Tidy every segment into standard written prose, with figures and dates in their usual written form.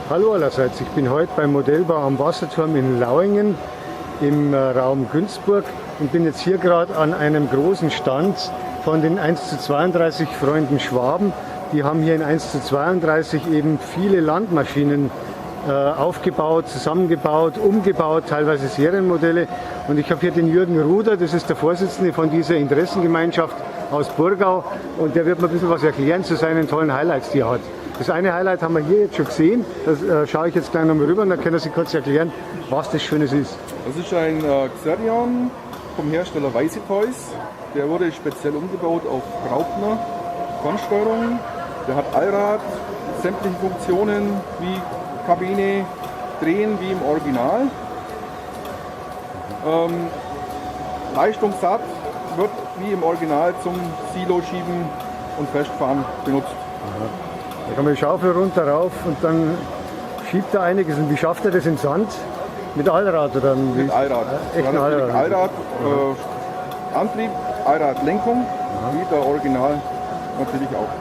Hallo allerseits, ich bin heute beim Modellbau am Wasserturm in Lauingen im Raum Günzburg und bin jetzt hier gerade an einem großen Stand von den 1:32 Freunden Schwaben. Die haben hier in 1:32 eben viele Landmaschinen aufgebaut, zusammengebaut, umgebaut, teilweise Serienmodelle. Und ich habe hier den Jürgen Ruder, das ist der Vorsitzende von dieser Interessengemeinschaft aus Burgau, und der wird mir ein bisschen was erklären zu seinen tollen Highlights, die er hat. Das eine Highlight haben wir hier jetzt schon gesehen, das schaue ich jetzt gleich nochmal rüber und dann können Sie kurz erklären, was das Schönes ist. Das ist ein Xerion vom Hersteller Weiße Toys. Der wurde speziell umgebaut auf Graupner Fernsteuerung. Der hat Allrad, sämtliche Funktionen wie Kabine, Drehen wie im Original. Leistungssatt, wird wie im Original zum Silo schieben und festfahren benutzt. Aha. Da kann man die Schaufel runter rauf und dann schiebt er einiges. Und wie schafft er das im Sand? Mit Allrad oder mit Allrad? Echten Allrad. Allrad Antrieb, Allradlenkung, wie der Original natürlich auch.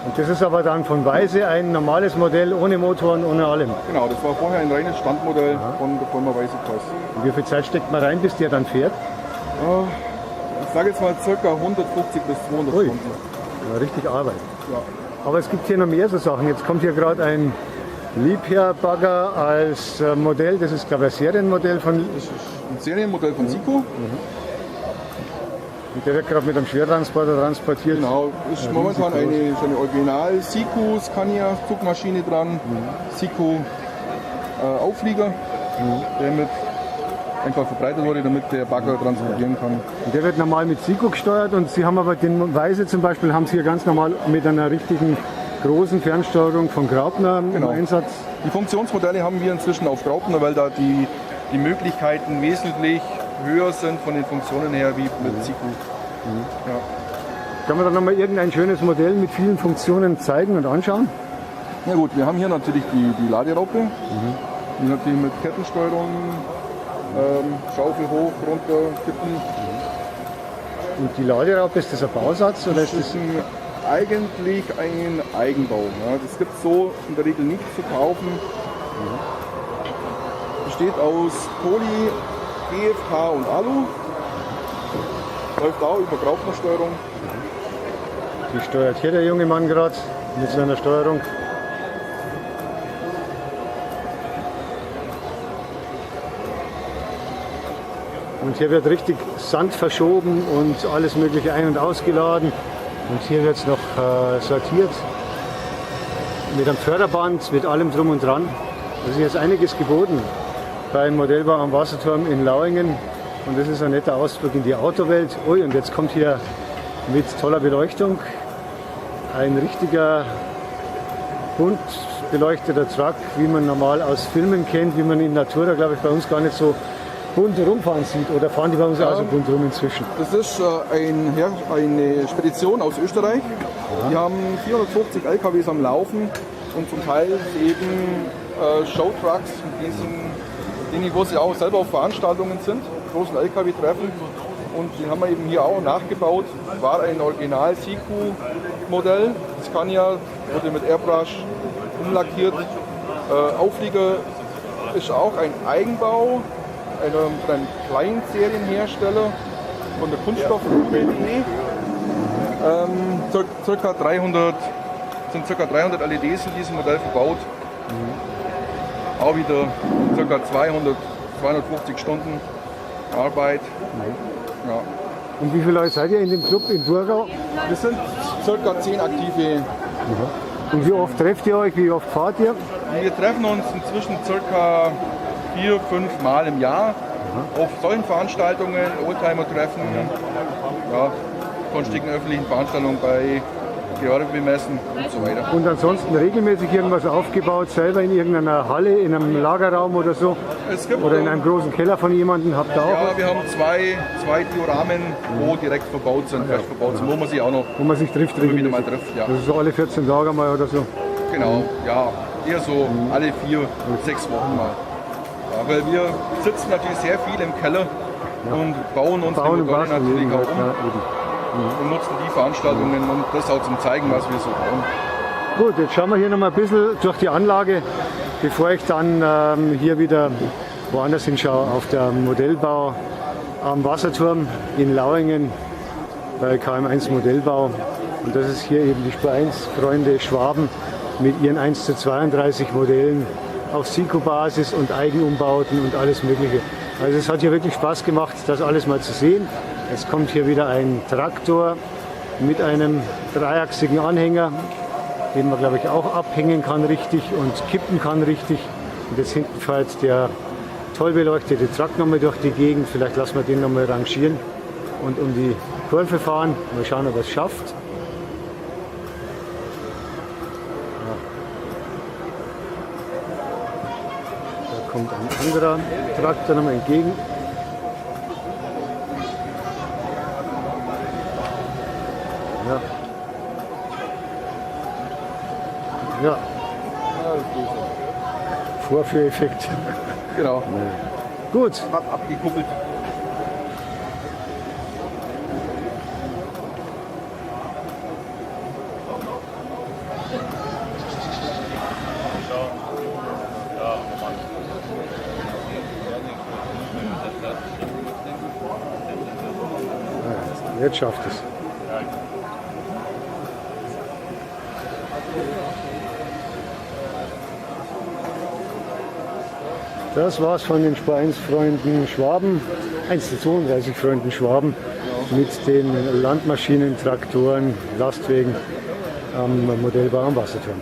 Und das ist aber dann von Weiße ein normales Modell ohne Motor und ohne allem. Genau, das war vorher ein reines Standmodell von der Firma Weiße Toys. Und wie viel Zeit steckt man rein, bis der dann fährt? Ich sage jetzt mal ca. 150 bis 200 Ui. Stunden. Ja, richtig Arbeit. Ja. Aber es gibt hier noch mehr so Sachen. Jetzt kommt hier gerade ein Liebherr-Bagger als Modell. Das ist, glaube ich, ein Serienmodell von... Das ist ein Serienmodell von Sico. Und der wird gerade mit einem Schwertransporter transportiert. Genau, ist momentan eine Original Sico Scania Zugmaschine dran. Sico Auflieger, der mit einfach verbreitet wurde, damit der Bagger transportieren kann. Und der wird normal mit Sico gesteuert und Sie haben aber den Weiße zum Beispiel, haben Sie hier ganz normal mit einer richtigen großen Fernsteuerung von Graupner im Einsatz. Die Funktionsmodelle haben wir inzwischen auf Graupner, weil da die Möglichkeiten wesentlich höher sind von den Funktionen her wie mit Sico. Ja. Kann man da nochmal irgendein schönes Modell mit vielen Funktionen zeigen und anschauen? Ja gut, wir haben hier natürlich die Laderaupe, die natürlich mit Kettensteuerung, Schaufel hoch, runter, kippen. Und die Laderaupe, ist das ein Bausatz? Oder Das ist eigentlich ein Eigenbau. Ja. Das gibt es so in der Regel nicht zu kaufen. Besteht aus Poly, GFK und Alu. Läuft auch über Graupnersteuerung. Die steuert hier der junge Mann gerade mit seiner Steuerung. Und hier wird richtig Sand verschoben und alles mögliche ein- und ausgeladen. Und hier wird es noch sortiert mit einem Förderband, mit allem drum und dran. Da ist jetzt einiges geboten beim Modellbau am Wasserturm in Lauingen. Und das ist ein netter Ausflug in die Autowelt. Ui, und jetzt kommt hier mit toller Beleuchtung ein richtiger bunt beleuchteter Truck, wie man normal aus Filmen kennt, wie man in Natura, glaube ich, bei uns gar nicht so bunt rumfahren sieht. Oder fahren die bei uns auch so bunt rum inzwischen? Das ist eine Spedition aus Österreich. Die haben 450 LKWs am Laufen und zum Teil eben Showtrucks, mit diesen Dingen, wo sie auch selber auf Veranstaltungen sind, großen LKW treffen. Und den haben wir eben hier auch nachgebaut. War ein Original Sico-Modell. Scania wurde mit Airbrush umlackiert. Auflieger ist auch ein Eigenbau von einem kleinen Serienhersteller von der Kunststoffruhe.de. Circa 300 LEDs in diesem Modell verbaut. Auch wieder ca. 250 Stunden Arbeit. Ja. Und wie viele Leute seid ihr in dem Club in Burgau? Wir sind ca. 10 aktive. Und wie oft trefft ihr euch? Wie oft fahrt ihr? Wir treffen uns inzwischen ca. 4-5 Mal im Jahr auf solchen Veranstaltungen, Oldtimer-Treffen, sonstigen öffentlichen Veranstaltungen bei Gewerbemessen und so weiter. Und ansonsten regelmäßig irgendwas aufgebaut, selber in irgendeiner Halle, in einem Lagerraum oder so? Oder in einem großen Keller von jemandem? Habt ihr auch? Ja, wir haben zwei Dioramen, wo direkt verbaut sind, fest verbaut sind, wo man sich auch noch wo man sich trifft, wieder mal trifft. Ja. Das ist so alle 14 Tage mal oder so? Genau, ja, eher so alle 4-6 Wochen mal. Ja, weil wir sitzen natürlich sehr viel im Keller und bauen uns die Modelle natürlich auch um. Und nutzen die Veranstaltungen und das auch zum Zeigen, was wir so bauen. Gut, jetzt schauen wir hier noch mal ein bisschen durch die Anlage, bevor ich dann hier wieder woanders hinschaue, auf der Modellbau am Wasserturm in Lauingen bei KM1 Modellbau. Und das ist hier eben die Spur 1 Freunde Schwaben mit ihren 1:32 Modellen auf Sico-Basis und Eigenumbauten und alles Mögliche. Also es hat hier wirklich Spaß gemacht, das alles mal zu sehen. Es kommt hier wieder ein Traktor mit einem dreiachsigen Anhänger, den man, glaube ich, auch abhängen kann richtig und kippen kann richtig. Und jetzt hinten fährt der toll beleuchtete Truck nochmal durch die Gegend. Vielleicht lassen wir den nochmal rangieren und um die Kurve fahren. Mal schauen, ob er es schafft. Ja. Da kommt ein anderer Traktor nochmal entgegen. Ja. Ja, Vorführeffekt. Genau. Gut, Abgekuppelt. jetzt schafft es. Das war's von den Spur 1 Freunden Schwaben, 1:32 Freunden Schwaben mit den Landmaschinen, Traktoren, Lastwagen am Modellbau am Wasserturm.